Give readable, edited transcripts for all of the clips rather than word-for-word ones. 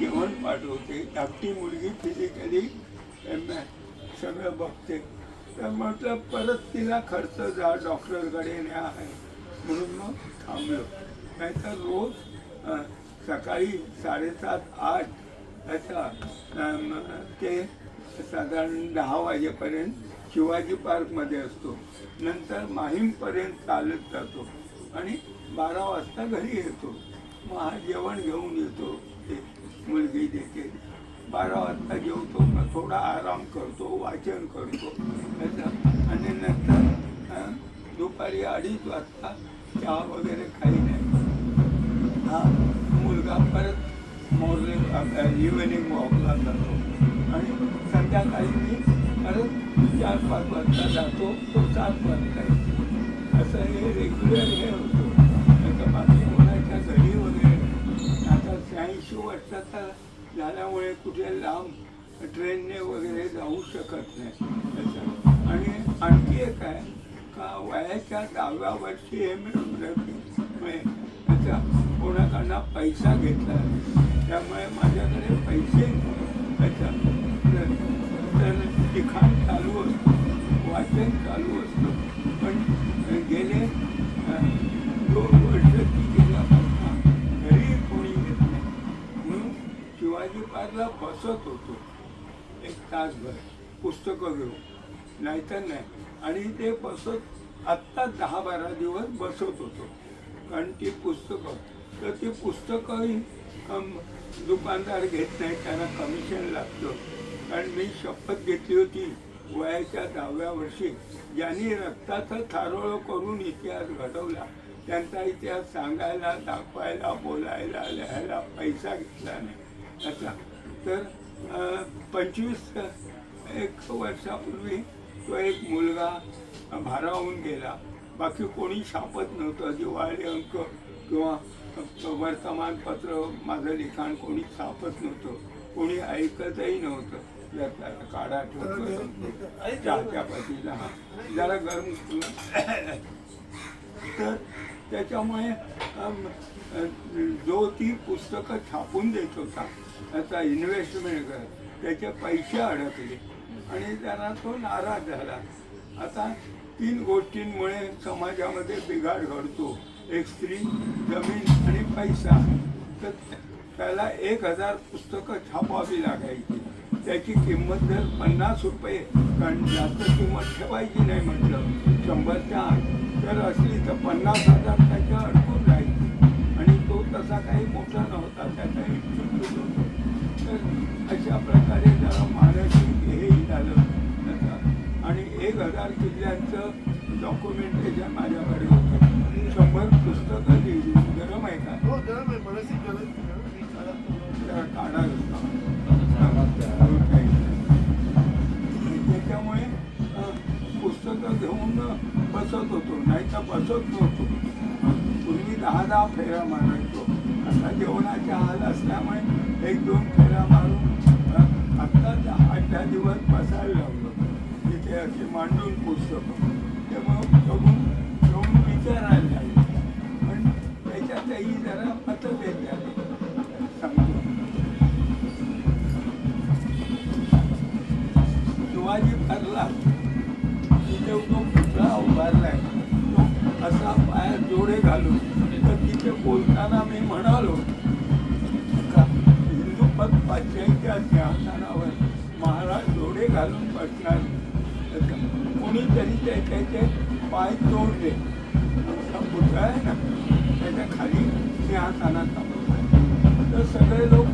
जेवण पाठवते, धाकटी मुलगी फिजिकली सगळं बघते. तर म्हटलं परत तिला खर्च जा, डॉक्टरकडे न्या आहे म्हणून मग थांबलो. नाहीतर रोज सकाळी 7:30-8 ते साधारण 10 वाजेपर्यंत शिवाजी पार्कमध्ये असतो. नंतर माहीमपर्यंत चालत जातो आणि 12 वाजता घरी येतो. मग हा जेवण घेऊन येतो, ते मुलगी देते. 12 वाजता जेवतो, मग थोडा आराम करतो, वाचन करतो आणि नंतर दुपारी 2:30 वाजता चहा वगैरे काही नाही. हा मुलगा परत मॉर्निंग इव्हिनिंग वॉकला जातो आणि संध्याकाळी मी परत 4-5 वाजता जातो, तो 7 वाजता येतो. असं हे रेग्युलर हे होतं. बाकी कोणाच्या घरी वगैरे आता 86 वर्षाचा झाल्यामुळे कुठे लांब ट्रेनने वगैरे जाऊ शकत नाही. आणि आणखी एक आहे का वयाच्या 10व्या वर्षी हे मी त्याचा कोणाकडनं पैसा घेतला, त्यामुळे माझ्याकडे पैसे त्याचा तर लिखाण चालू असतं, वाचन चालू असतं. पण गेले 2 वर्ष ती गेल्यापासून घरी कोणी येत नाही म्हणून शिवाजी पार्कला बसत होतो 1 तासभर पुस्तकं घेऊन, नाहीतर नाही. आणि ते बसत आत्ता 10-12 दिवस बसत होतो, कारण ती पुस्तकं तर ती पुस्तकंही दुकानदार घेत नाही, त्यांना कमिशन लागतं. कारण मी शपथ घेतली होती वयाच्या 10व्या वर्षी, ज्यांनी रक्ताचं थारोळं करून इतिहास घडवला त्यांचा इतिहास सांगायला, दाखवायला, बोलायला, लिहायला पैसा घेतला नाही. असा तर 25 वर्षापूर्वी तो एक मुलगा भारावून गेला. बाकी कोणी छापत नव्हतं, दिवाळी अंक किंवा वर्तमानपत्र माझं लिखाण कोणी छापत नव्हतं, कोणी ऐकतही नव्हतं. काढा ठेवतो चहाच्या पाठीला जरा गरम. तर त्याच्यामुळे जो ती पुस्तकं छापून देत होता त्याचा इन्व्हेस्टमेंट करत त्याचे पैसे अडकले आणि त्यांना तो नाराज झाला. आता 3 गोष्टींमुळे समाजामध्ये बिघाड घडतो, एक स्त्री, जमीन आणि पैसा. तर त्याला 1000 पुस्तकं छापावी लागायची. त्याची किंमत जर 50 रुपये, कारण जास्त किंमत ठेवायची नाही म्हटलं 100च्या आत, तर असली तर 50,000 त्याच्या अडकून राहायची. आणि तो तसा काही मोठा नव्हता, त्याचा इच्छुक होतो. तर अशा प्रकारे जरा मानसिक हेही झालं. आणि 1000 किल्ल्यांचं डॉक्युमेंटेशन माझ्याकडे होतं. 100 पुस्तकं लिहिली. गरम आहे का? हो गरम आहे, बरेचसे गरम काढा. त्याच्यामुळे पुस्तकं घेऊन बसत होतो, नाही तर बसत नव्हतो. पूर्वी 10 फेऱ्या मारायचो. आता जेवणाचा हाल असल्यामुळे 1-2 फेऱ्या मारून आत्ता 8-10 दिवस बसायला लागलो तिथे अशी मांडून पुस्तकं. त्यामुळं बघून विचारायला लागले. पण त्याच्यातही जरा मतभेद झाले. सांगतो, शिवाजी पार्कला तिथे तो पुतळा उभारलाय, तो असा पायात जोडे घालून. तर तिथे बोलताना मी म्हणालो का हिंदू पद पाचशेच्या सिंहासनावर महाराज जोडे घालून बसणार, कोणीतरी त्याचे पाय तोडले. पुतळा आहे ना, त्याच्या खाली सिंहासनाचा तर सगळे लोक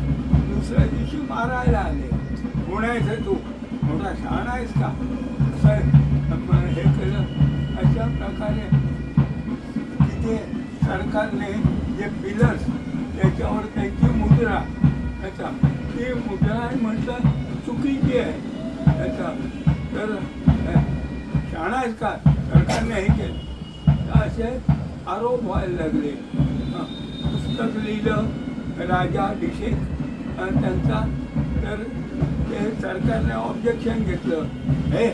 दुसऱ्या दिवशी मारायला आले. म्हणायचं तू मोठा शहाणा आहेस का, असं हे केलं. अशा प्रकारे तिथे सरकारने जे पिलर्स त्याच्यावर त्यांची मुद्रा, त्याचा ती मुद्रा म्हटलं चुकीची आहे. त्याचा तर शहाणा आहेस का, सरकारने हे केलं. तर असे आरोप व्हायला लागले. पुस्तक लिहिलं राजाभिषेक त्यांचा, तर ते सरकारने ऑब्जेक्शन घेतलं. हे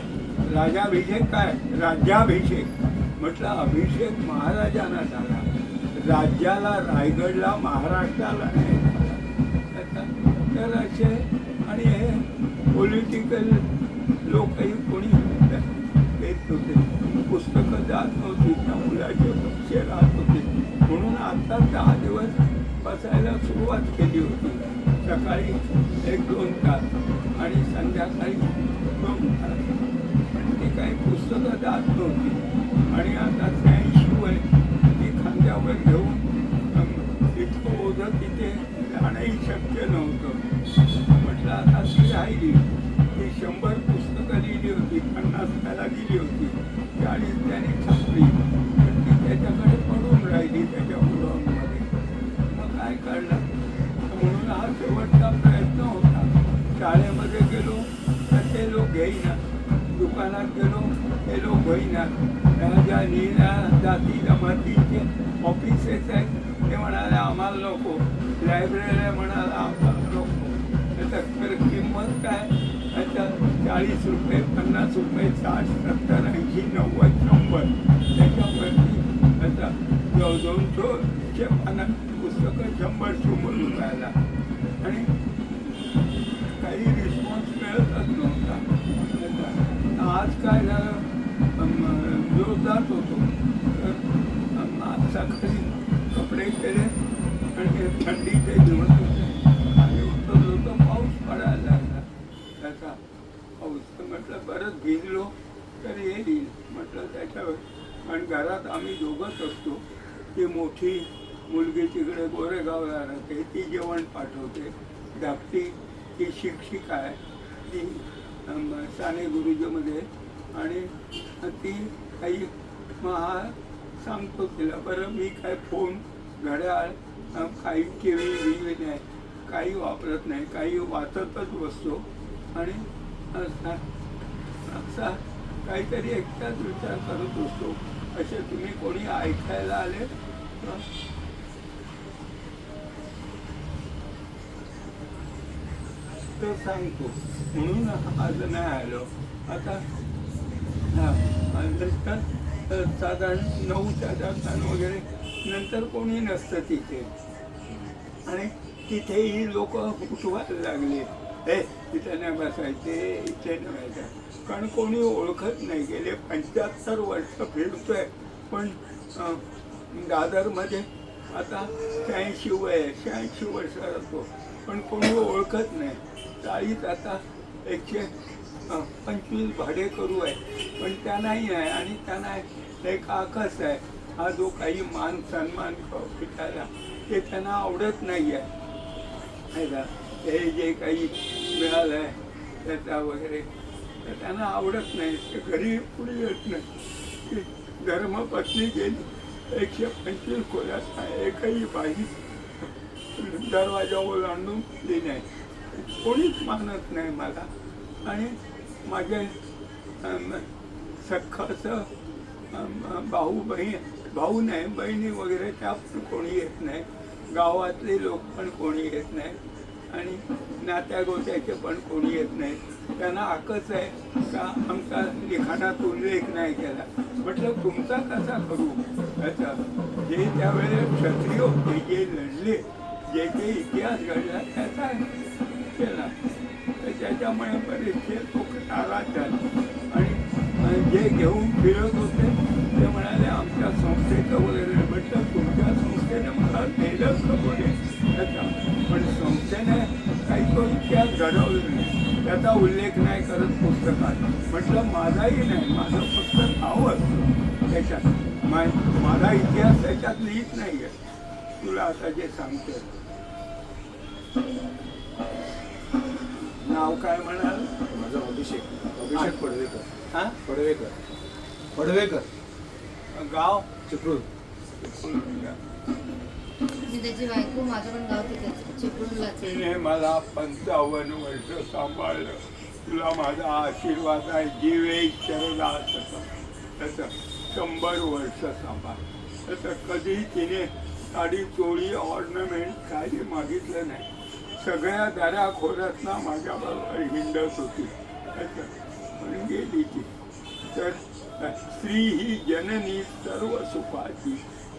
राजाभिषेक काय, राज्याभिषेक. म्हटलं अभिषेक महाराजांना झाला, राज्याला, रायगडला, महाराष्ट्राला नाही. तर असे आणि हे पॉलिटिकल लोकही कोणी देत नव्हते, पुस्तकं जात नव्हती, त्या मुलाचे पक्ष राहत होते. म्हणून आता 10 दिवस बसायला सुरुवात केली होती. सकाळी 1-2 तास आणि संध्याकाळी 2 तास. पण ती काही पुस्तकं जात नव्हती. आणि आता 86 वय ती खांद्यावर घेऊन इतकं ओझं तिथे जाणंही शक्य नव्हतं. म्हटलं आता ती राहिली. ती 100 पुस्तकं लिहिली होती, 50 त्याला दिली होती, 40 त्याने छापली. पण ती त्याच्याकडे पडून राहिली त्याच्या गोडाऊनमध्ये. मग काय कळलं? म्हणून हा शेवटचा प्रयत्न होता. शाळेमध्ये गेलो तर ते लोक घेईनात, दुकानात गेलो ते लोक घेईनात. त्या ज्या लिहिल्या जाती जमातीचे ऑफिसेस आहेत ते म्हणाले आम्हाला नको, लायब्ररीला म्हणाला आम्हाला नको. त्याचं किंमत काय? त्याच्या 40 रुपये, 50 रुपये, 60, 70, 80, 90, 100 त्याच्यावरती त्याचा 200 पानात पुस्तकं 100 रुपयाला. आणि काही रिस्पॉन्स मिळतच नव्हता. आज काय झालं, जो जात होतो तर आज सकाळी कपडे केले आणि थंडीचे दिवस होते, खाली उतरलो तर पाऊस पडायला लागला. त्याचा पाऊस तर म्हटलं बरंच भिजलो तर येईल म्हटलं त्याच्यावर. आणि घरात आम्ही दोघंच असतो. ती मोठी मुलगी तिकडे गोरेगावला राहते, ती जेवण पाठवते. धाकटी ती शिक्षिका आहे, ती साने गुरुजीमध्ये. आणि ती काही सांगतो तिला, बरं मी काय फोन, घड्याळ, काही टी व्ही नाही, काही वापरत नाही, काही वाचतच बसतो. आणि असा काहीतरी एकटाच विचार करत असतो. असे तुम्ही कोणी ऐकायला आले तर सांगतो, म्हणून आज नाही आलो. आता नंतर साधारण 9च्या दरम्यान वगैरे नंतर कोणी नसतं तिथे. आणि तिथेही लोक उठवायला लागले, हे तिथे नाही बसायचे, इथे नाही बसायचं. कारण कोणी ओळखत नाही. गेले 75 वर्ष फिरतोय, पण दादरमध्ये आता 86 वय आहे, 86 वर्ष राहतो, पण कोणी ओळखत नाही. चाळीत आता 125 भाडेकरू आहे, पण त्यांनाही आहे. आणि त्यांना एक आकस आहे, हा जो काही मान सन्मान पिटायला ते त्यांना आवडत नाही आहे. हे जे काही मिळालं आहे त्याचा वगैरे तर त्यांना आवडत नाही. ते घरी पुढे येत नाही. धर्मपत्नी गेली 125 खोल्यात एकही बाई दरवाजा ओलांडून दिली नाही. कोणीच मानत नाही मला. आणि माझे सख्खाचं भाऊ नाही, बहिणी वगैरे त्या पण कोणी येत नाही. गावातले लोक पण कोणी येत नाही. आणि नात्या गोत्याचे पण कोणी येत नाही. त्यांना आकच आहे का आमचा लिखाणात उल्लेख नाही केला. म्हटलं तुमचा कसा करू? त्याचा जे त्यावेळेला क्षत्रिय होते, जे लढले, जे जे इतिहास घडला त्याचा केला. तर त्याच्यामुळे बरेचसे लोक नाराज झाले. आणि जे घेऊन फिरत होते ते म्हणाले आमच्या संस्थेचं वगैरे. म्हटलं तुमच्या संस्थेने मला नेलं खबर त्याचा, पण संस्थेने काही तो इतिहास घडवला नाही, त्याचा उल्लेख नाही करत पुस्तकात. म्हटलं माझाही नाही, माझं फक्त नाव असतं त्याच्यात, माझा इतिहास त्याच्यात लिहित नाही आहे. तुला आता जे सांगते. नाव काय म्हणाल? माझं अभिषेक पडवेकर. हा, पडवेकर. गाव चिपळूण. मी त्याची बायको, माझं पण गाव तिथेच चिपळूणलाच. तिने मला 55 वर्ष सांभाळलं. तुला माझा आशीर्वाद आहे. जीवे शरदा असतं त्याचं 100 वर्ष सांभाळ. त्याचं कधी तिने साडी, चोळी, ऑर्नमेंट काही मागितलं नाही. सगळ्या दऱ्याखोऱ्यातनं माझ्याबरोबर हिंडत होती. पण गेली ती. तर स्त्री ही जननी सर्व सुखाची,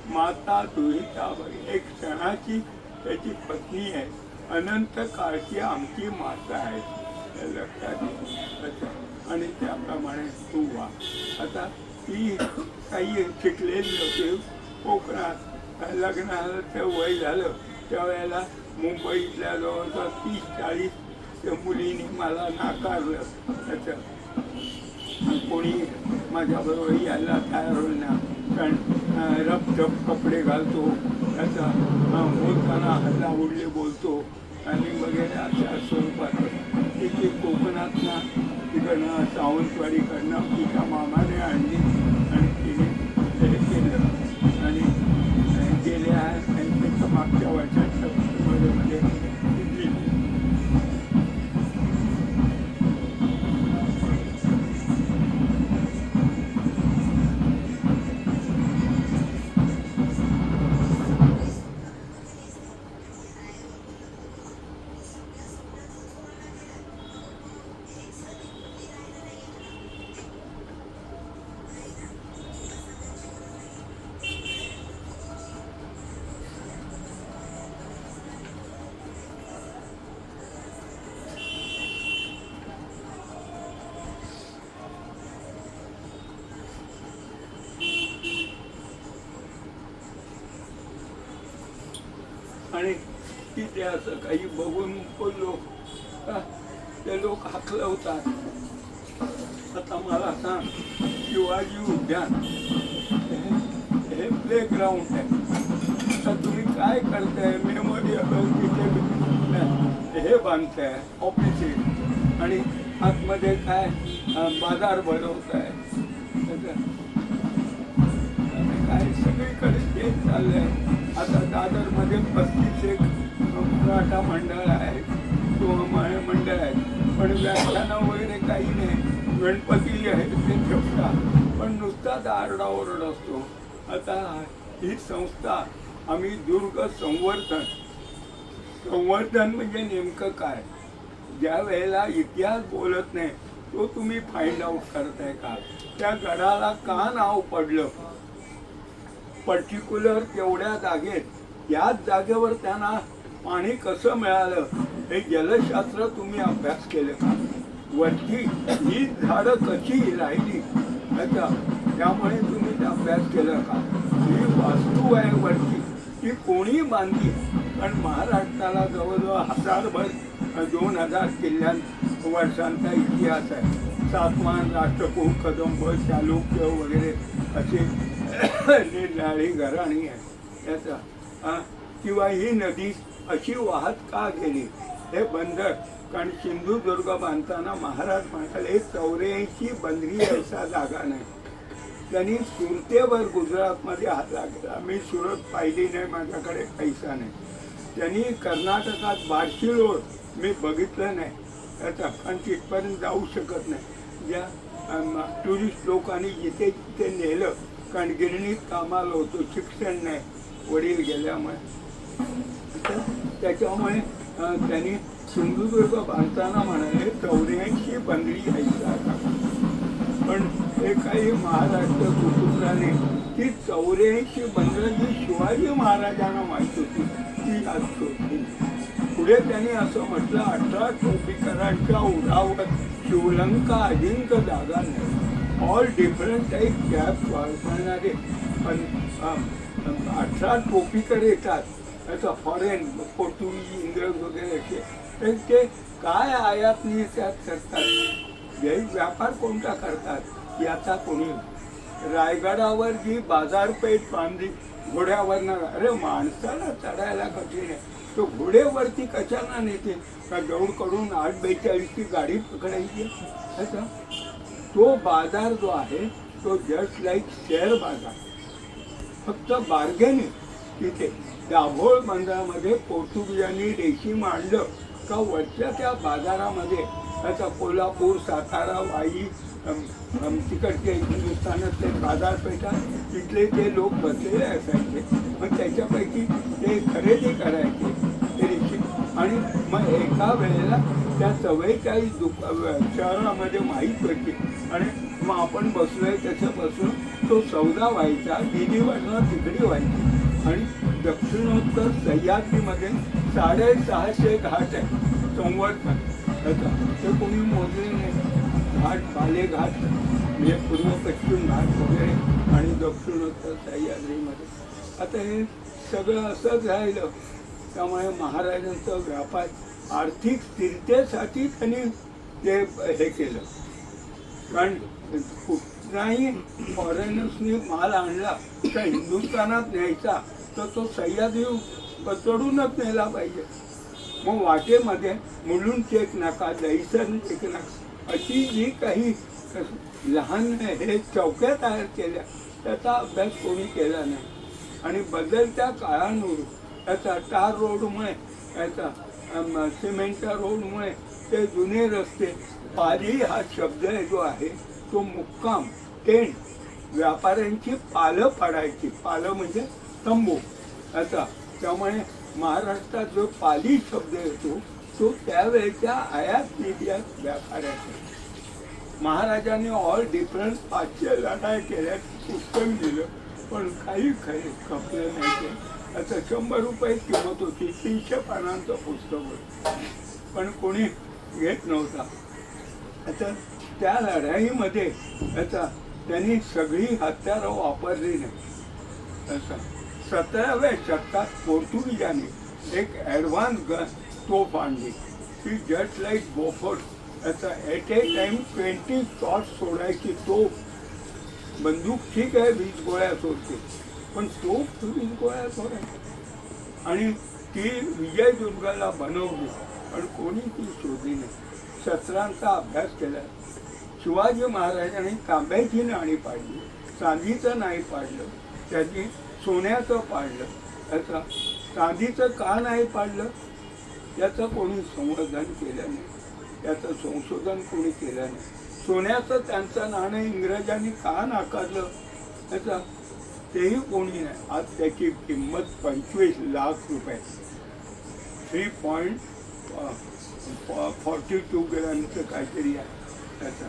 माता दुहिता बरी. एक क्षणाची त्याची पत्नी आहे अनंत काळची आमची माता आहे, हे लक्षात घे. अच्छा. आणि त्याप्रमाणे तू वा. आता ती काही शिकलेली होती कोकणात, लग्नाचं वय झालं त्यावेळेला मुंबईतल्या जवळजवळ 30-40 मुलींनी मला नाकारलं. त्याचं कोणी माझ्याबरोबर यायला तयार होईना, कारण रपझप कपडे घालतो, त्याचा बोलताना हल्ला उडले बोलतो आणि वगैरे अशा स्वरूपात तिथे कोकणातनं तिकडनं सावंतवाडीकडनं तिच्या मामाने आणली आणि तिने हे केलं. आणि गेल्या त्याच्या मागच्या वर्षाच्या मध्ये दिली. आणि तिथे असं काही बघून बोललो का ते लोक हाकलवतात. आता मला सांग, शिवाजी उद्यान हे प्ले ग्राउंड आहे, तर तुम्ही काय करताय? मेमोरियल तिथे हे बांधताय ऑफिसेस आणि आतमध्ये काय बाजार भरवताय. काय सगळीकडे तेच चाललंय. आता दादरमध्ये 35 मराठा मंडळ आहेत किंवा मंडळ आहेत, पण व्याख्यानं वगैरे काही नाही. गणपती आहेत ते ठेवतात, पण नुसताच आरडाओरड असतो. आता ही संस्था आम्ही दुर्ग संवर्धन म्हणजे नेमकं काय? ज्या वेळेला इतिहास बोलत नाही तो तुम्ही फाइंड आउट करताय का? त्या गडाला का नाव पडलं पर्टिक्युलर तेवढ्या जागेत, याच जागेवर त्यांना पाणी कसं मिळालं हे जलशास्त्र तुम्ही अभ्यास केले का? वरती ही झाडं कशी राहिली त्याचा त्यामुळे तुम्ही अभ्यास केला का? ही वास्तू आहे वरती, ती कोणी बांधली? पण महाराष्ट्राला जवळजवळ 2000 किल्ल्यां वर्षांचा इतिहास आहे. सातवाहन, राष्ट्रकूट, कदंब, चालुक्य वगैरे असे निरनिराळी घराणी आहे याचा. किंवा ही नदी अशी वाहत का गेली? हे बंदर, कारण सिंधुदुर्ग बांधताना महाराज म्हणाले 84 बंदरी असा जागा नाही. त्यांनी सुरतेवर गुजरातमध्ये हात लागला. मी सुरत पाहिली नाही, माझ्याकडे पैसा नाही. त्यांनी कर्नाटकात बार्शी रोड मी बघितलं नाही त्याचा, कारण तिथपर्यंत जाऊ शकत नाही. ज्या टुरिस्ट लोकांनी जिथे जिथे नेलं, कारण गिरणीत कामाला होतो, शिक्षण नाही वडील गेल्यामुळे, त्याच्यामुळे त्यांनी सिंधुदुर्ग बांधताना म्हणाले 84 बंदरी यायचा. पण हे काही महाराष्ट्र कुटुंबाने ती 84 बंदरं जी शिवाजी महाराजांना माहीत होती ती आज शोधली. पुढे त्यांनी असं म्हटलं 18 टोपीकरांच्या उरावर शिवलंका अजिंक जागा नाही. ऑल डिफरंट टाईप गॅप वापरणारे पण 18 टोपीकर येतात त्याचा फॉरेन, पोर्तुगीज, इंग्रज वगैरे असे, ते काय आयात निर्यात करतात, व्यापार कोणता करतात याचा कोणी. रायगडावर जी बाजारपेठ बांधली घोड्यावरनं, अरे माणसाला चढायला कठीण आहे, तो घोड्यावरती कशाला नेते का? दौडकडून 8:42ची गाडी पकडायची त्याचा. तो बाजार जो आहे तो जस्ट लाईक शेअर बाजार, फक्त बार्गेनिंग. तिथे दाभोळ बंदरामध्ये पोर्तुगीजांनी रेशीम आणलं का वरच्या त्या बाजारामध्ये त्याचा कोल्हापूर, सातारा, वाई, तिकडचे हिंदुस्थानातले बाजारपेठा तिथले ते लोक बसलेले असायचे. मग त्याच्यापैकी ते खरेदी करायचे ते रेशीम. आणि मग एका वेळेला त्या 44 शहरामध्ये माहीत होती आणि मग आपण बसलोय त्याच्यापासून तो सौदा व्हायचा. दिल्लीवरनं तिकडी व्हायची आणि दक्षिणोत्तर सह्याद्रीमध्ये 650 घाट आहे संवर्धन त्याचा. ते कोणी मोजले नाही. घाट बालेघाट म्हणजे पूर्व पश्चिम घाट वगैरे आणि दक्षिणोत्तर सह्याद्रीमध्ये. आता हे सगळं असंच राहिलं. त्यामुळे महाराजांचा व्यापार आर्थिक स्थिरतेसाठी त्यांनी ते हे केलं. कारण कुठलाही फॉरेनर्सनी माल आणला तर हिंदुस्थानात न्यायचा तर तो सह्याद्री चढूनच नेला पाहिजे. मग वाटेमध्ये मुलुंड चेक नाका, दहिसर चेक नाका अशी जी काही लहान हे चौक्या तयार केल्या त्याचा अभ्यास कोणी केला नाही. आणि बदलत्या काळानुरूप याचा टार रोडमुळे याचा सिमेंटच्या रोडमुळे ते जुने रस्ते पाली हा शब्द जो आहे तो मुक्काम टेंट व्यापाऱ्यांची पालं पाडायची. पालं म्हणजे तंबू याचा. त्यामुळे महाराष्ट्रात जो पाली शब्द येतो तो त्यावेळेच्या आयात निर्यात व्यापाऱ्याचा. महाराजांनी ऑल डिफरन्स 500 लढाई केल्याचं पुस्तक दिलं पण काही खपलं नाही. ते आता 100 रुपये किंमत होती. 300 पानांचं पुस्तक होतं पण कोणी घेत नव्हता. आता त्या लढाईमध्ये आता त्यांनी सगळी हत्यारं वापरली नाही. असं 17व्या शतकात पोर्तुगीजांनी एक ॲडव्हान्स गन तोफ आणली ती जस्ट लाईक बोफोर्स. आता ॲट ए टाइम 20 शॉट्स सोडायची तोफ. बंदूक ठीक आहे 20 गोळ्या सोडते पण तोफ 20 गोळ्या सोडायची. आणि ती विजयदुर्गाला बनवली पण कोणी ती शोधली नाही. शस्त्रांचा अभ्यास केला. शिवाजी महाराजांनी तांब्याची नाणी पाडली, चांदीचं नाही पाडलं, त्यांनी सोन्याचं पाडलं. त्याचं चांदीचं का नाही पाडलं याचं कोणी संवर्धन केलं नाही, त्याचं संशोधन कोणी केलं नाही. सोन्याचं त्यांचं नाणं इंग्रजांनी का नाकारलं याचं तेही कोणी नाही. आज त्याची किंमत 25 लाख रुपये. 3.42 ग्रॅमचं काहीतरी आहे त्याचं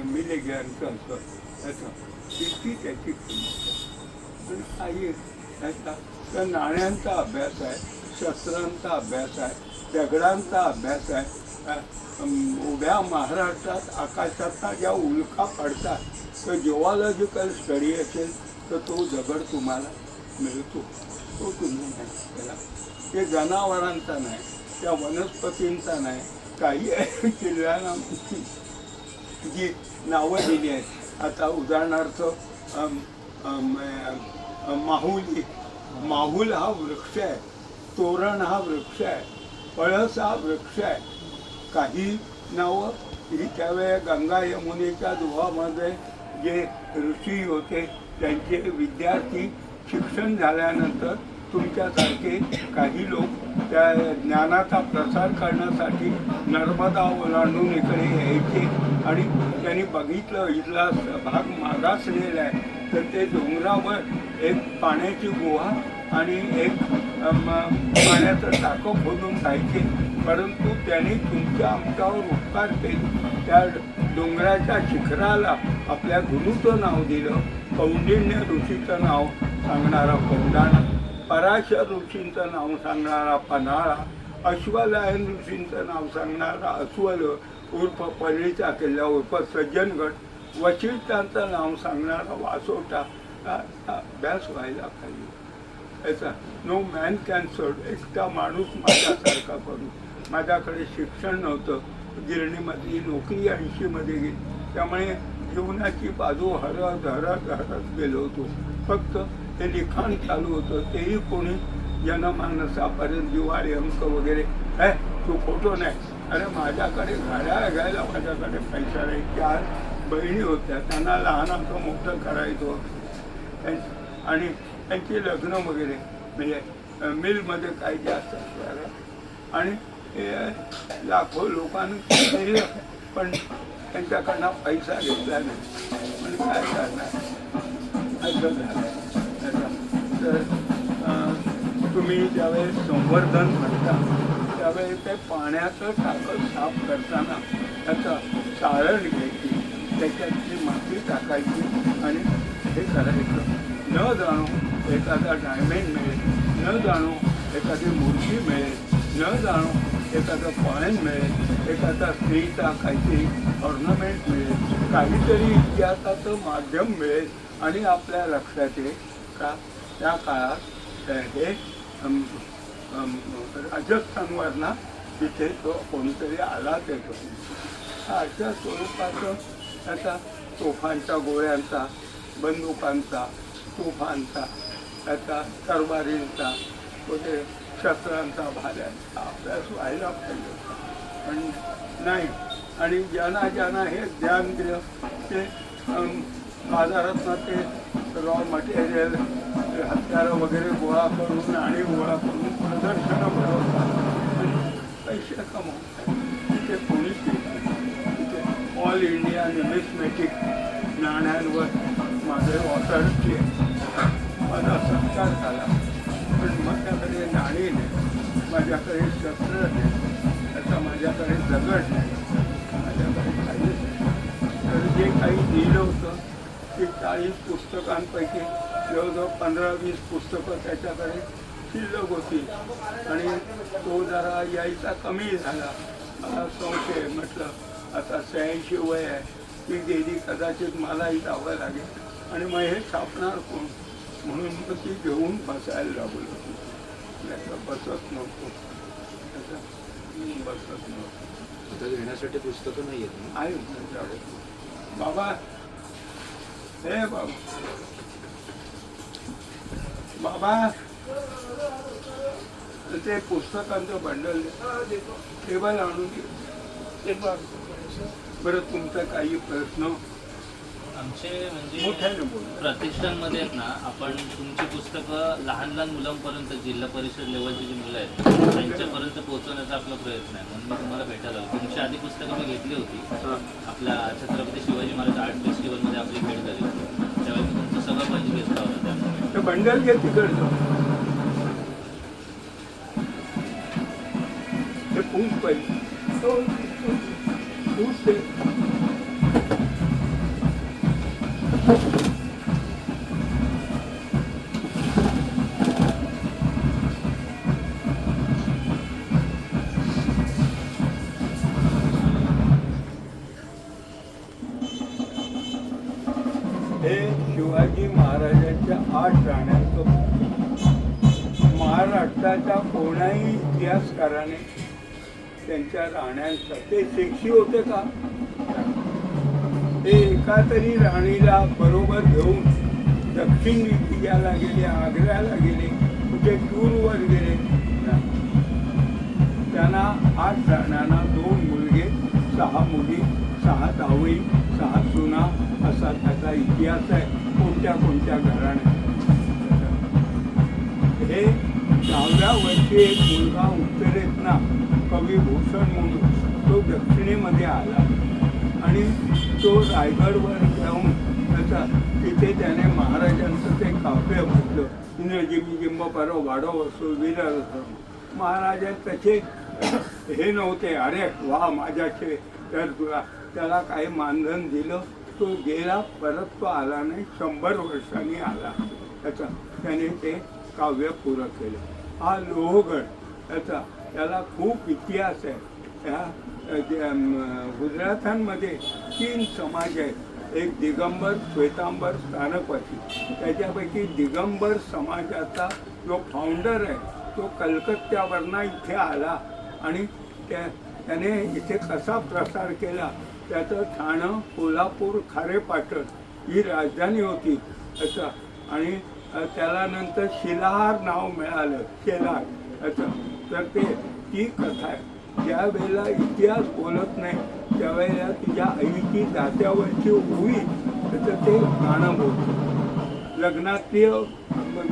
मिलीग्रॅमचं असतं त्याचं. तितकी त्याची किंमत आहे. त्याचा तर नाण्यांचा अभ्यास आहे, शस्त्रांचा अभ्यास आहे, दगडांचा अभ्यास आहे. उभ्या महाराष्ट्रात आकाशात ज्या उल्का पडतात तर जिओलॉजिकल स्टडी असेल तर तो दगड तुम्हाला मिळतो. तो तुम्ही नाही त्याला. ते जनावरांचा नाही, त्या वनस्पतींचा नाही. काही किल्ल्यांना जी नावं दिली आहेत. आता उदाहरणार्थ माहुल हा वृक्ष आहे, तोरण हा वृक्ष आहे, पळस हा वृक्ष आहे. काही नावं ही त्यावेळेस गंगा यमुनेच्या दुहामध्ये जे ऋषी होते त्यांचे विद्यार्थी शिक्षण झाल्यानंतर तुमच्यासारखे काही लोक त्या ज्ञानाचा प्रसार करण्यासाठी नर्मदा ओलांडून इकडे यायचे. आणि त्यांनी बघितलं इथला भाग मागासलेला आहे तर ते डोंगरावर एक पाण्याची गुहा आणि एक पाण्याचं टाकं खोदून जायचे. परंतु त्यांनी तुमच्या आमच्यावर उपकार केले. त्या डोंगराच्या शिखराला आपल्या गुरुचं नाव दिलं. कौंडिण्य ऋषीचं नाव सांगणारा कौंडाणा, पराशर ऋषींचं नाव सांगणारा पन्हाळा, अश्वलायन ऋषींचं नाव सांगणारा अस्वल उर्फ पल्लीचा किल्ला उर्फ सज्जनगड, वशिष्ठांचं नाव सांगणारा वासोटा. अभ्यास व्हायला पाहिजे याचा. नो मॅन कॅन सर्व. एकटा माणूस माझ्यासारखा करू. माझ्याकडे शिक्षण नव्हतं, गिरणीमधली नोकरी 80मध्ये गेली. त्यामुळे जीवनाची बाजू हरत गेलो होतो. फक्त ते लिखाण चालू होतं. तेही कोणी जनमानसापर्यंत दिवाळी अंक वगैरे तू फोटो नाही. अरे माझ्याकडे गाड्या घ्यायला माझ्याकडे पैसा नाही. 4 बहिणी होत्या, त्यांना लहानाचं मोठं करायचो आणि त्यांची लग्न वगैरे म्हणजे मिलमध्ये काही जास्त असणार. आणि लाखो लोकांनी केलं पण त्यांच्याकडनं पैसा घेतला नाही. पण काय करणार असं झालं. तर तुम्ही ज्यावेळेस संवर्धन म्हणता त्यावेळेस ते पाण्याचं टाकं साफ करताना त्याचं चाळण घ्यायची, त्याच्यातली माती टाकायची आणि हे करायचं. न जाणो एखादा डायमंड मिळेल, न जाणो एखादी मूर्ती मिळेल, न जाणो एखादं कॉइन मिळेल, एखादा स्त्रीचा काहीतरी ऑर्नमेंट मिळेल, काहीतरी इतिहासाचं माध्यम मिळेल आणि आपल्या लक्षात येईल का त्या काळात हे राजस्थानवरनं तिथे तो कोणीतरी आला ते अशा स्वरूपाचं त्याचा तोफांच्या गोळ्यांचा, बंदुकांचा, तोफांचा, त्याचा तरबारींचा, वगैरे शस्त्रांचा, भाल्यांचा अभ्यास व्हायला पाहिजे पण नाही. आणि ज्यांना हे ज्ञान दिलं ते बाजारातनं ते रॉ मटेरियल, हत्यारं वगैरे गोळा करून आणि गोळा करून प्रदर्शनं भरवतात आणि पैसे कमवतात. तिथे कोणीच येत नाही. तिथे ऑल इंडिया न्यूमिस्मॅटिक नाण्यांवर माझे ऑथॉरिटी आहे, माझा सत्कार झाला. पण माझ्याकडे नाणी नाही, माझ्याकडे शस्त्र नाही, त्याचा माझ्याकडे दगड नाही, माझ्याकडे काहीच नाही. तर जे काही दिलं होतं ते 40 पुस्तकांपैकी जवळजवळ 15-20 पुस्तकं त्याच्याकडे शिल्लक होती आणि तो जरा यायचा कमी झाला. मला संशय, म्हटलं आता 86 वय आहे, ती गेली, कदाचित मलाही जावं लागेल आणि मग हे छापणार कोण, म्हणून मग ती घेऊन बसायला लागलो. त्याचं बसत नव्हतो, त्याचं बसत नव्हतं. आता घेण्यासाठी पुस्तकं नाही आहेत. आहे त्यांच्याकडे. बाबा, हे बाबा, बाबा ते पुस्तकांचं बंडल टेबल आणून दे. बरं, तुमचा काही प्रश्न? आमचे म्हणजे मोठ्याने बोल. प्रतिष्ठानमध्ये आहेत ना, आपण तुमची पुस्तकं लहान लहान मुलांपर्यंत, जिल्हा परिषद लेवलची जी मुलं आहेत त्यांच्यापर्यंत पोहोचवण्याचा आपला प्रयत्न आहे. म्हणून मी तुम्हाला भेटायला आलो. तुमची आधी पुस्तकं मी घेतली होती. आपल्या छत्रपती शिवाजी महाराज आर्ट फेस्टिवलमध्ये आपली भेट झाली होती. त्यावेळी मी तुमचं सगळं पैसे घेतला होता. त्यामुळे ते बंडल घे तिकडचं, ते पूस पाहिजे, पूस ते. हे शिवाजी महाराजांच्या 8 राण्यांचं महाराष्ट्राच्या कोणाही इतिहासकाराने त्यांच्या राण्यांचा ते सेक्सी होते का? ते एका तरी राणीला बरोबर घेऊन दक्षिण इंडियाला गेले, आग्र्याला गेले, कुठे टूरवर गेले. त्यांना 8 राण्यांना 2 मुलगे, 6 मुली, 6 जावई, 6 सुना असा त्याचा इतिहास आहे. कोणत्या कोणत्या घराण्यात हे 10व्या वर्षी एक मुलगा उत्तरेत ना, कवी भूषण म्हणून, तो दक्षिणेमध्ये आला आणि तो रायगडवर जाऊन त्याचा तिथे त्याने महाराजांचं ते काव्य म्हटलं, इंद्रजिमी जिंब परो वाढव असो वीर. महाराज त्याचे हे नव्हते, अरे वा माझ्याचे, तर तुला त्याला काही मानधन दिलं. तो गेला, परत तो आला नाही. 100 वर्षांनी आला. त्याने ते काव्य पुरं केलं. हा लोहगड त्याला खूप इतिहास आहे. त्या गुजरातांमध्ये 3 समाज आहेत. एक दिगंबर, श्वेतांबर, स्थानकवासी. त्याच्यापैकी दिगंबर समाजाचा जो फाउंडर आहे तो कलकत्त्यावरनं इथे आला आणि त्याने इथे कसा प्रसार केला. त्याचं ठाणं, कोल्हापूर, खारेपाटण ही राजधानी होती असं. आणि त्याला नंतर शिलाहार नाव मिळालं, शेलार असं. तर ती कथा आहे. ज्या वेळेला इतिहास बोलत नाही त्यावेळेला तिच्या आईची दात्यावरची ओवी तर ते गाणं बोलतं. लग्नातली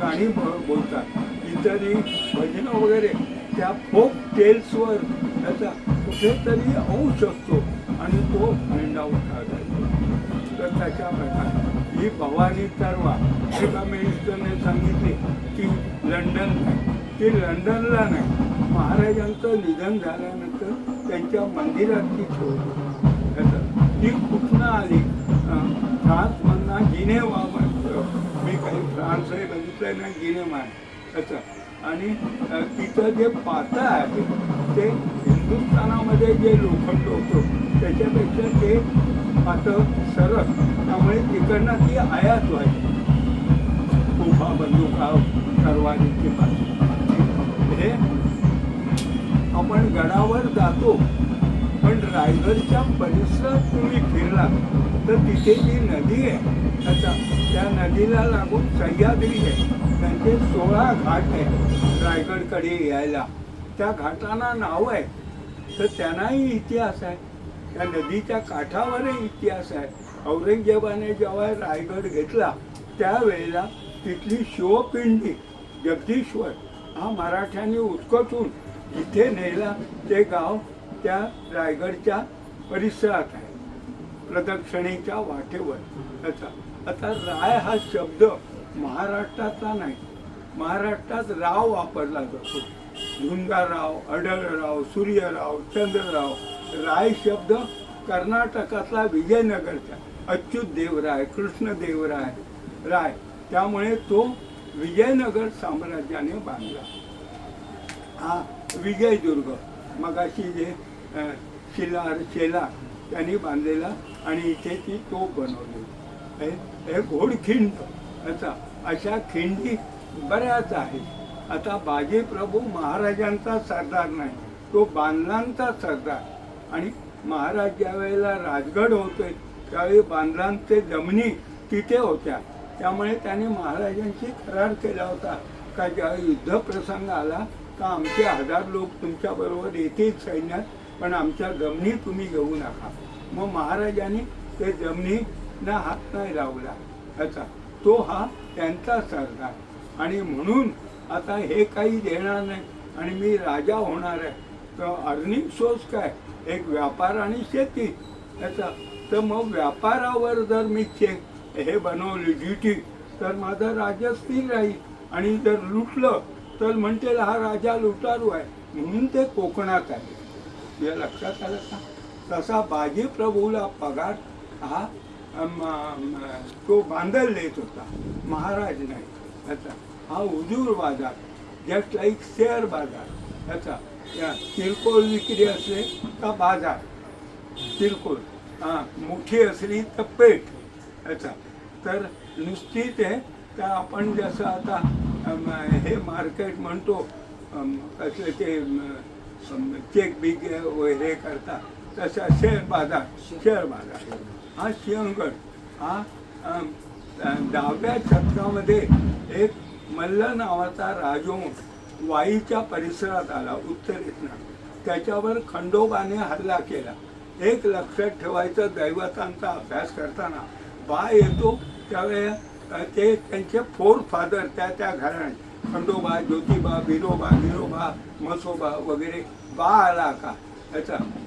गाणी बोलतात. इतरही भजनं वगैरे त्या फोक टेल्सवर त्याचा कुठेतरी अंश असतो आणि तो मेंढा उठायला. तर त्याच्या प्रकारे ही भवानी तरवा एका मिनिस्टरने सांगितले की लंडन नाही, ती लंडनला नाही. महाराजांचं निधन झाल्यानंतर त्यांच्या मंदिरात ती ठेवली. ती कुठनं आली? फ्रान्समधनं जिनेवा. मी काही फ्रान्सही बघितलं नाही, जिनेवा त्याचं. आणि तिचं जे पातळ आहे ते हिंदुस्थानामध्ये जे लोखंड होतं त्याच्यापेक्षा ते पातळ सरस, त्यामुळे तिकडनं ती आयात व्हायची. तोफा, बंदुका, तरवारीची पातळ. हे आपण गडावर जातो, पण रायगडच्या परिसरात तुम्ही फिरला तर तिथे जी नदी आहे त्या नदीला लागून सह्याद्री आहे. त्यांचे 16 घाट आहे रायगडकडे यायला. त्या घाटांना नाव आहे, तर त्यांनाही इतिहास आहे. त्या नदीच्या काठावरही इतिहास आहे. औरंगजेबाने जेव्हा रायगड घेतला त्यावेळेला तिथली शिवपिंडी जगदीश्वर हा मराठ्यांनी उचकटून इथे नेला. ते गाव त्या रायगडच्या परिसरात आहे, प्रदक्षिणेच्या वाटेवर. आता राय हा शब्द महाराष्ट्रातला नाही. महाराष्ट्रात राव वापरला जातो. झुंजाराव, अडळराव, सूर्यराव, चंद्रराव. राय शब्द कर्नाटकातला विजयनगरचा अच्युत देवराय, कृष्णदेवराय राय, त्यामुळे तो विजयनगर साम्राज्याने बांधला. हा विजयदुर्ग मगाशी जे शेलार त्यांनी बांधलेला, आणि इथे ती तोफ बनवली. हे घोडखिंड अशा खिंडी बऱ्याच आहेत. आता बाजीप्रभू महाराजांचा सरदार नाही, तो बांधलांचा सरदार. आणि महाराज ज्या वेळेला राजगड होते त्यावेळी बांधलांचे जमिनी तिथे होत्या, त्यामुळे त्यांनी महाराजांशी करार केला होता का ज्यावेळी युद्ध प्रसंग आला का आमचे 1000 लोक तुमच्याबरोबर येतील सैन्यात, पण आमच्या जमिनी तुम्ही घेऊ नका. मग महाराजांनी ते जमिनीना हात नाही लावला. तो हा त्यांचा सरदार. आणि म्हणून आता हे काही देणार नाही आणि मी राजा होणार आहे, तर अर्निंग सोर्स काय, एक व्यापार आणि शेती. तर मग व्यापारावर जर मी चेक हे बनवली ड्युटी तर माझं राज्य स्थिर राहील. आणि जर लुटलं तर म्हणतील हा राजा लुटारू आहे, म्हणून ते कोकणात आहे. या लक्षात आलं का? तसा बाजीप्रभूला पगार हा तो बांधल देत होता, महाराज नाही. हा हुजूर बाजार, जस्ट लाईक शेअर बाजार. किरकोळ विक्री असले का बाजार किरकोळ, मोठी असली तर पेठ. तर नुसती ते त्या आपण जसं आता हे मार्केट म्हणतो कसले ते चेक बिक वगैरे करता, तसा शेअर बाजार. हा सिंहगड हा 10व्या शतकामध्ये एक मल्ल नावाचा राजवंश वाईच्या परिसरात आला उत्तरेतनं. त्याच्यावर खंडोबाने हल्ला केला. एक लक्षात ठेवायचं, दैवतांचा अभ्यास करताना बा येतो त्यावेळेला ते त्यांचे 4 फादर त्या घराणे खंडोबा, ज्योतिबा, बिरोबा, मसोबा वगैरे बा आला का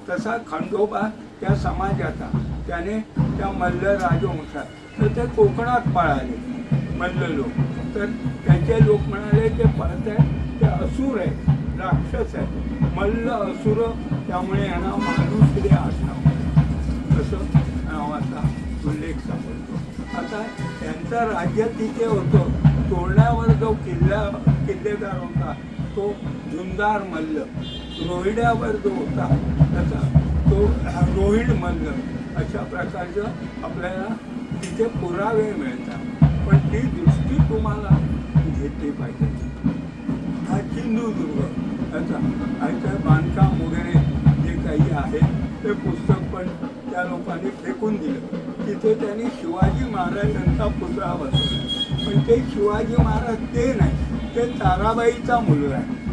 तसा खंडोबा त्या समाजाचा. त्याने त्या मल्ल राजवंशात तर ते कोकणात पळाले मल्ल लोक. तर त्याचे लोक म्हणाले ते पळत आहे ते असुर आहे, राक्षस आहे, मल्ल असुर, त्यामुळे यांना माणूसरे आठवण असं नावाचा उल्लेख सापडतो. आता त्यांचं राज्य तिथे होतं. तोरण्यावर जो किल्लेदार होता तो झुंजार मल्ल, रोहिड्यावर जो होता त्याचा तो रोहिड मल्ल. अशा प्रकारचं आपल्याला तिथे पुरावे मिळतात. पण ती दृष्टी तुम्हाला घेतली पाहिजे. हा सिंधुदुर्ग याचं बांधकाम वगैरे जे काही आहे ते पुस्तक पण त्या लोकांनी फेकून दिलं. तिथे त्यांनी शिवाजी महाराजांचा पुतळा बसवला, पण ते शिवाजी महाराज ते नाही, ते ताराबाईचा मुलगा आहे.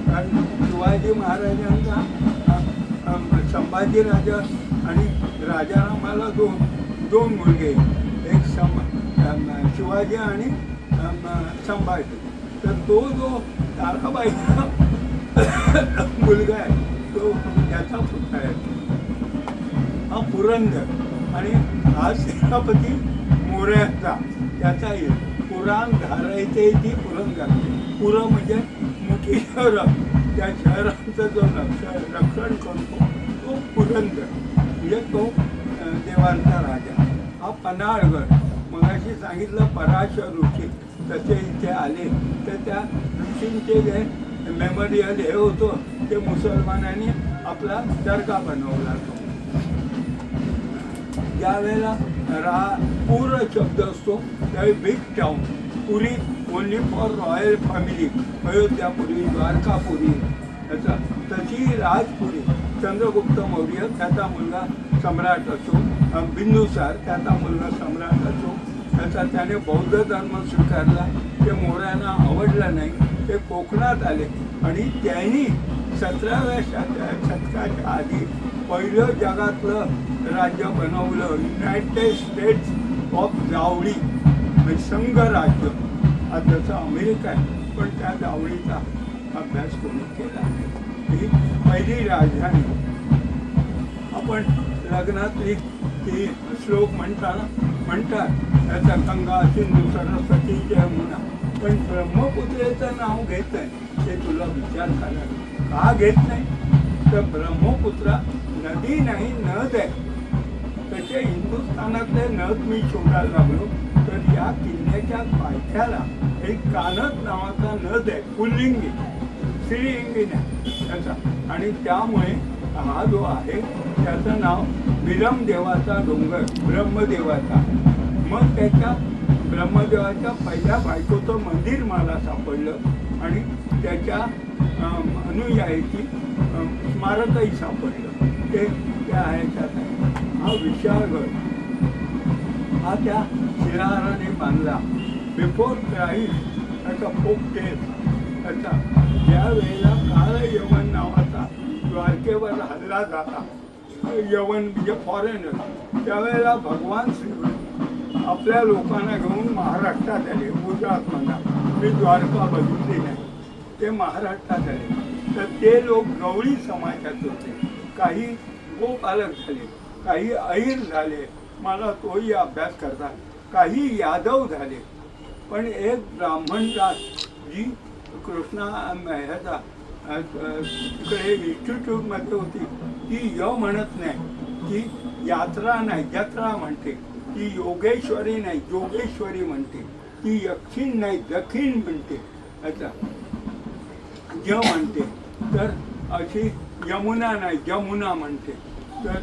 कारण शिवाजी महाराजांचा संभाजीराजा आणि राजारामाला दोन मुलगे, एक शिवाजी आणि संभाजी. तर तो जो ताराबाईचा मुलगा आहे तो त्याचा पुतळा आहे. हा पुरंदर आणि हा सेनापती मोऱ्याचा त्याचा येईल. पुराण धारायचे ती पुरंदर. पुर म्हणजे मोठी शहरं, त्या शहरांचं जो रक्षण करतो तो पुरंदर, म्हणजे तो देवांचा राजा. हा पन्हाळगड, मगाशी सांगितलं पराशर ऋषी, तसे इथे आले तर त्या ऋषींचे जे मेमोरियल हे होतं ते मुसलमानांनी आपला दर्गा बनवला तो. ज्यावेळेला पूर शब्द असतो त्यावेळी big town, puri only for royal family, Ayodhyapuri, Dwarkapuri, याचा तशी राजपुरी. चंद्रगुप्त मौर्य त्याचा मुलगा सम्राट असो, बिंदुसार त्याचा मुलगा सम्राट असो, त्याचा त्याने बौद्ध धर्म स्वीकारला. ते मोऱ्यांना आवडलं नाही, ते कोकणात आले आणि त्यांनी 17व्या शतकाच्या आधी पहिलं जगातलं राज्य बनवलं, युनायटेड स्टेट्स ऑफ जावळी, म्हणजे संघराज्य. आज जसं अमेरिका आहे पण त्या जावळीचा अभ्यास कोणी केला. ही पहिली राजधानी. आपण लग्नातली ती श्लोक म्हणतात त्याचा गंगा सिंधू सरस्वती यमुना, पण ब्रह्मपुत्रेचं नाव घेत आहे ते तुला विचार करायला का घेत नाही. तर ब्रह्मपुत्रा नदी नाही, नद आहे. त्याचे हिंदुस्थानातले नद मी शोधायला लागलो तर या किल्ल्याच्या पायथ्याला एक कानद नावाचा नद आहे, पुल्लिंगी, स्त्रीलिंगी नाही त्याचा. आणि त्यामुळे हा जो आहे त्याचं नाव विरमदेवाचा डोंगर, ब्रह्मदेवाचा. मग त्याच्या ब्रह्मदेवाच्या पहिल्या बायकोचं मंदिर मला सापडलं आणि त्याच्या अनुयायीची स्मारकही सापडलं. ते त्या ह्याच्यात आहे. हा विशाळगड हा त्या शिलाहाराने बांधला. बिफोर क्राईस्ट त्याचा फोक टेस्ट त्याचा. ज्या वेळेला काळ यवन नावाचा द्वारकेवर हल्ला झाला, यवन म्हणजे फॉरेनर, त्यावेळेला भगवान श्री आपल्या लोकांना घेऊन महाराष्ट्रात आले. गुजरात म्हणा, मी द्वारका बघितली नाही, ते महाराष्ट्रात आले. तर ते लोक गवळी समाजात होते. काही गोपालक झाले, काही अहिर झाले, मला तोही अभ्यास करता, काही यादव झाले. पण एक ब्राह्मण जात जी कृष्णा ह्याचा तिकडे इन्स्टिट्यूटमध्ये होती ती य म्हणत नाही, ती यात्रा नाही जत्रा म्हणते. ती योगेश्वरी नाही जोगेश्वरी म्हणते. ती यक्षिण नाही दखिण म्हणते. अच्छा, ज म्हणते. तर अशी यमुना नाही जमुना म्हणते. तर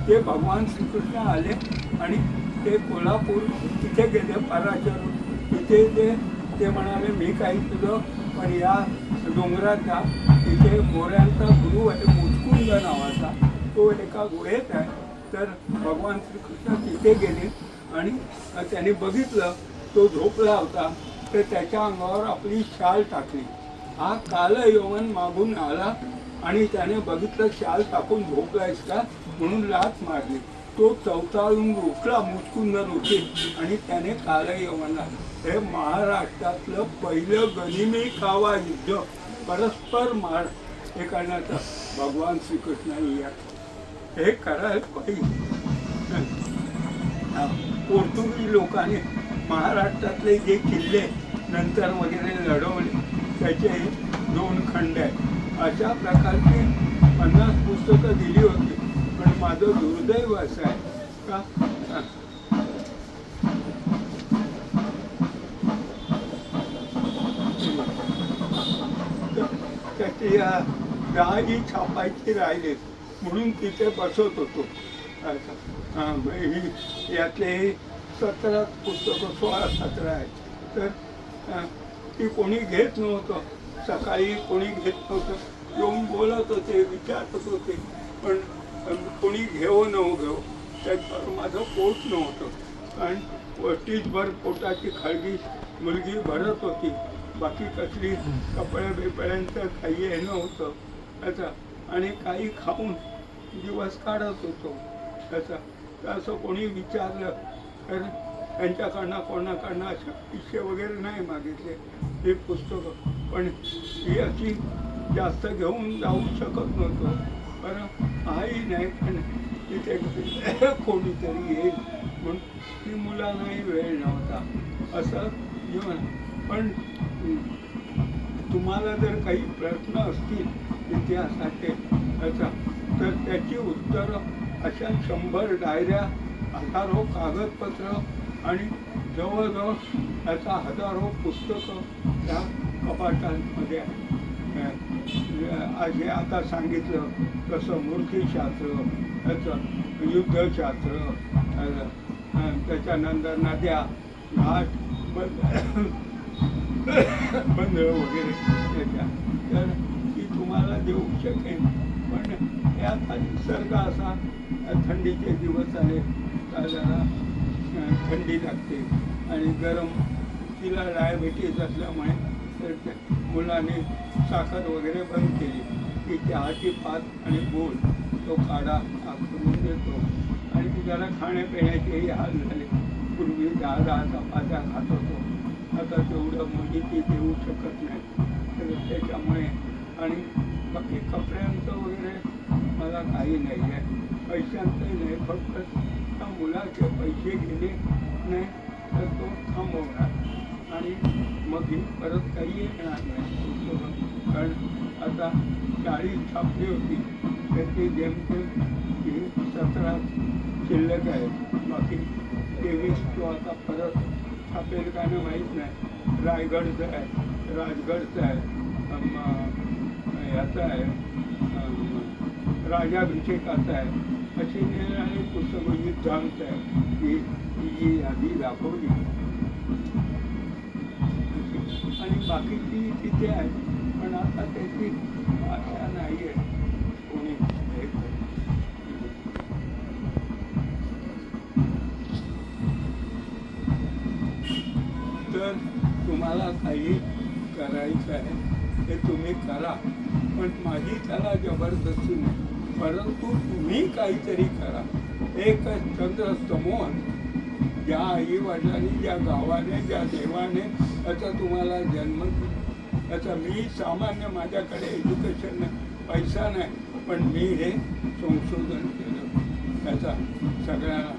ते भगवान श्रीकृष्ण आले आणि ते कोल्हापूर तिथे गेले पराशर. तिथे ते म्हणाले मी काही तुझं, पण या डोंगराचा तिथे मोऱ्यांचा गुरु आहे मुचकुंद नावाचा, तो एका गुहेत आहे. तर भगवान श्रीकृष्ण तिथे गेले आणि त्याने बघितलं तो झोपला होता, तर त्याच्या अंगावर आपली शाल टाकली. हा काल यवन मागून आला आणि त्याने बघितलं शाल टाकून झोपलायस का म्हणून लाथ मारली. तो चवताळून उठला मुचकुंदन उठे आणि त्याने काल यवनला. हे महाराष्ट्रातलं पहिलं गनिमी कावा युद्ध, परस्पर मार हे करण्याचं भगवान श्रीकृष्णाने हे करायला पाहिजे. पोर्तुगीज लोकांनी महाराष्ट्रातले जे किल्ले नंतर वगैरे लढवले त्याचे 2 खंड आहेत. अशा प्रकारची 50 पुस्तकं दिली होती. पण माझं दुर्दैव असं आहे का त्याची दहाही छापायची राहिली म्हणून तिथे बसत होतो. यातले 17 पुस्तकं 16-17 आहेत. तर ती कोणी घेत नव्हतं. सकाळी कोणी घेत नव्हतं, येऊन बोलत होते, विचारत होते, पण कोणी घेऊ न घेऊ त्याच्यावर माझं पोट नव्हतं. कारण वस्तीभर पोटाची खळगी मुलगी भरत होती, बाकी कसली कपड्या बिपड्यांचं काही हे नव्हतं त्याचा. आणि काही खाऊन दिवस काढत होतो त्याचा. तर असं कोणी विचारलं तर त्यांच्याकडनं कोणाकडनं अशा पिशे वगैरे नाही मागितले हे पुस्तकं. पण ही अशी जास्त घेऊन जाऊ शकत नव्हतो. कारण आई नाही, पण तिथे कोणीतरी येईल म्हणून ती मुलांनाही वेळ नव्हता असं जीवन. पण तुम्हाला जर काही प्रश्न असतील इतिहासाचे त्याचा, तर त्याची उत्तरं अशा 100 डायऱ्या, हजारो कागदपत्र आणि जवळजवळ याचा हजारो पुस्तकं त्या कपाटांमध्ये आहे. आता सांगितलं तसं मूर्तिशास्त्र, त्याचं युद्धशास्त्र, त्याच्यानंतर नद्या, घाट, बंदरं वगैरे त्याच्या, तर ती तुम्हाला देऊ शकेन. पण हे आता निसर्ग असा, थंडीचे दिवस आले का जरा थंडी लागते आणि गरम, तिला डायबिटीज असल्यामुळे तर मुलाने साखर वगैरे बंद केली की चहाची पात आणि गूळ तो काढा करून देतो. आणि जरा खाण्यापिण्याचेही हाल झाले. पूर्वी 10 चपात्या खात होतो, आता तेवढं मुली ती देऊ शकत नाही. तर त्याच्यामुळे आणि बाकी कपड्यांचं वगैरे मला काही नाही आहे, पैशांचंही नाही. फक्त त्या मुलाचे पैसे गेले नाही तर तो थांबवणार आणि मग ही परत काही येणार नाही. कारण आता 40 छापली होती तर ती जेमतेम 17 शिल्लक आहे. बाकी 23 तो आता परत छापेल का नाही माहीत नाही. रायगडचं आहे, राजगडचं आहे, याचं आहे, राजाभिषेकाचं आहे, अशी निरनिराळी पुस्तकं, युद्धांचं आहे, ही यादी दाखवली. आणि बाकीची तिथे आहे, पण आता त्याची भाषा नाही आहे. कोणी हे तर तुम्हाला काही करायचं आहे ते तुम्ही करा, पण माझी त्याला जबरदस्ती नाही. परंतु तुम्ही काहीतरी करा. एक चंद्र समोर ज्या आई वडिलांनी, ज्या गावाने, ज्या देवाने याचा तुम्हाला जन्म दिला, याचा मी सामान्य, माझ्याकडे एज्युकेशन नाही, पैसा नाही, पण मी हे संशोधन केलं त्याचा सगळ्यांना.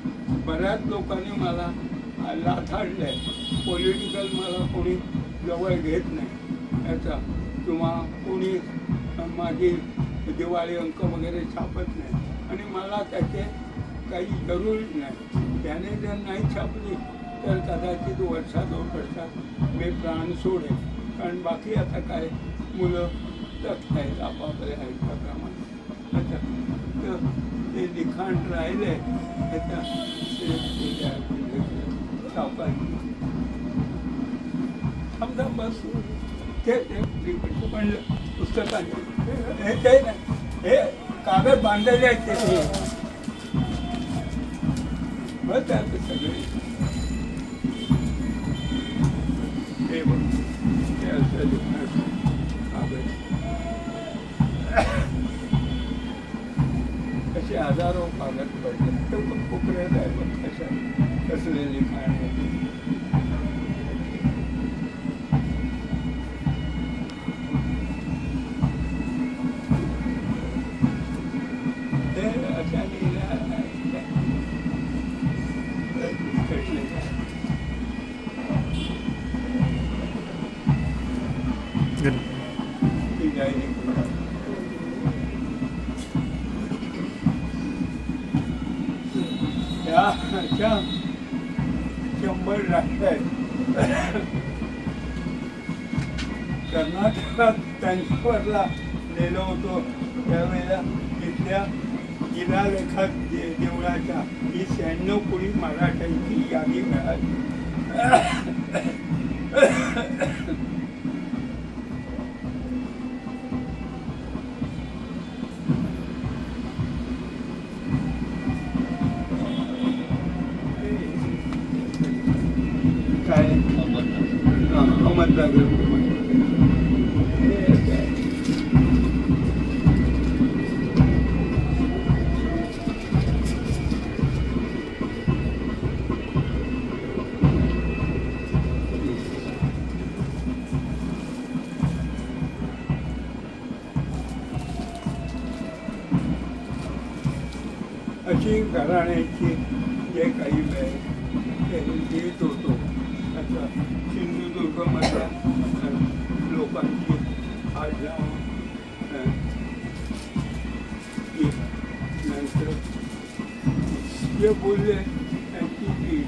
बऱ्याच लोकांनी मला लाथाडलं आहे. पॉलिटिकल मला कोणी जवळ घेत नाही याचा, किंवा कोणी माझी दिवाळी अंक वगैरे छापत नाही, आणि मला त्याचे काही जरुरी नाही. त्याने जर नाही छापली तर कदाचित वर्षा 2 वर्षात मी प्राण सोडेल. कारण बाकी आता काय, मुलं जगत आहेत आपापल्या आयुष्याप्रमाणे. अच्छा, ते लिखाण राहिले त्याच्या सावकाशी समजा बस ते पण पुस्तकांचे हे ते नाही, हे कागद बांधलेले आहेत ते बस. त्यात सगळे हे बघ, ते असं लिखाण कागद असे हजारो कागद पडले. ते पण कोपऱ्यात आहे बघ, कशा कसले लिखाण आहे. त्या 100 राष्ट्र आहेत. कर्नाटकात त्यांच्यावरला गेलो होतो त्यावेळेला तिथल्या शिलालेखात देवळाच्या ही 96 कोणी मराठ्यांची यादी मिळाली. काय अहमदनगर अशी घराण्याची जे काही वेळ ते लिहित होतो. आता सिंधुदुर्गमधल्या लोकांची आढळून नंतर जे बोलले त्यांची ती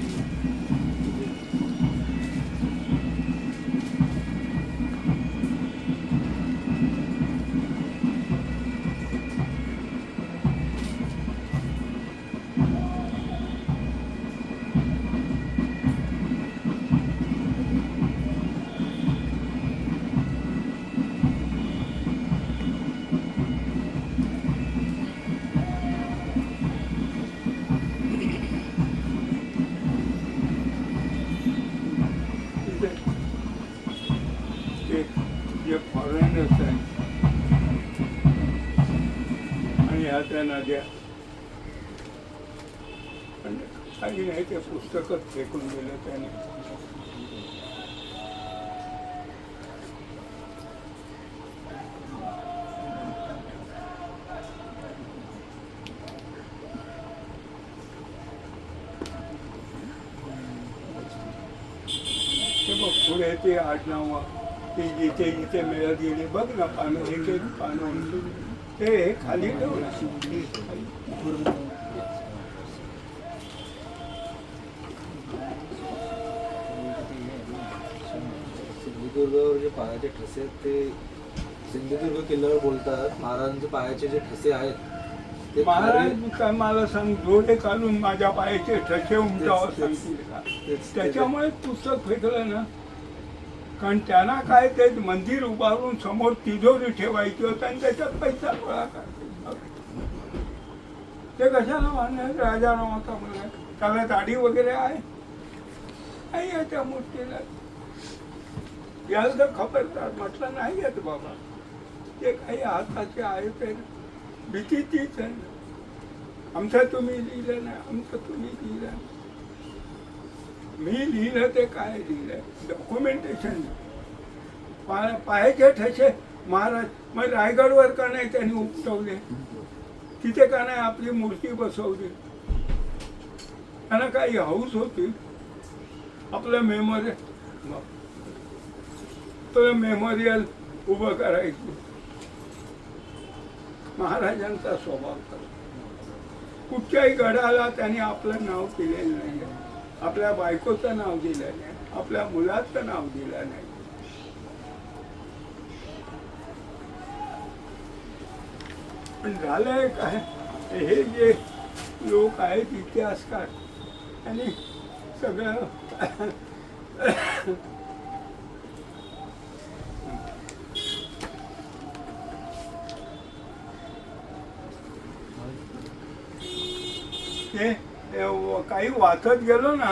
ह्या त्या नद्या, पण काही नाही, ते पुस्तकच फेकून दिलं त्याने. ते बघ पुढे ते आडनाव ती जिथे जिथे मिळत गेली बघ ना, पानं एक एक पानं उंचून ते खाली ठेवलं. सिंधुदुर्गावर जे पायाचे ठसे आहेत ते सिंधुदुर्ग किल्ल्यावर बोलतात महाराजांचे पायाचे जे ठसे आहेत ते महाराज काय मला सांग, डोळे काढून माझ्या पायाचे ठसे उमटावं सांगतील का? त्याच्यामुळे पुस्तक फेकलं ना, कारण त्यांना काय ते मंदिर उभारून समोर तिजोरी ठेवायची होती आणि त्याच्यात पैसा गोळा करायचा. ते कशाला मानणार? राजारामाचा मुलगा, त्याला दाढी वगैरे आहे नाही आहे त्या मूर्तीला. याला तर खबरदार म्हटलं नाही येत बाबा, ते काही हाताचे आहे ते भीती तीच आहे. आमचं तुम्ही लिहिलं नाही, आमचं तुम्ही लिहिलं नाही. मी लिहिलं ते काय लिहिलंय डॉक्युमेंटेशन. पायाचे ठसे महाराज मग रायगडवर का नाही त्यांनी उपटवले, तिथे का नाही आपली मूर्ती बसवली? त्यांना काही हौस होती आपलं मेमोरियल उभं करायचं. महाराजांचा स्वभाव कर, कुठच्याही गडाला त्यांनी आपलं नाव दिलेलं नाही, आपल्या बायकोचं नाव दिलं नाही, आपल्या मुलाचं नाव दिलं नाही. पण झालंय काय, हे जे लोक आहेत इतिहासकार आणि सगळं ते काही वाचत गेलो ना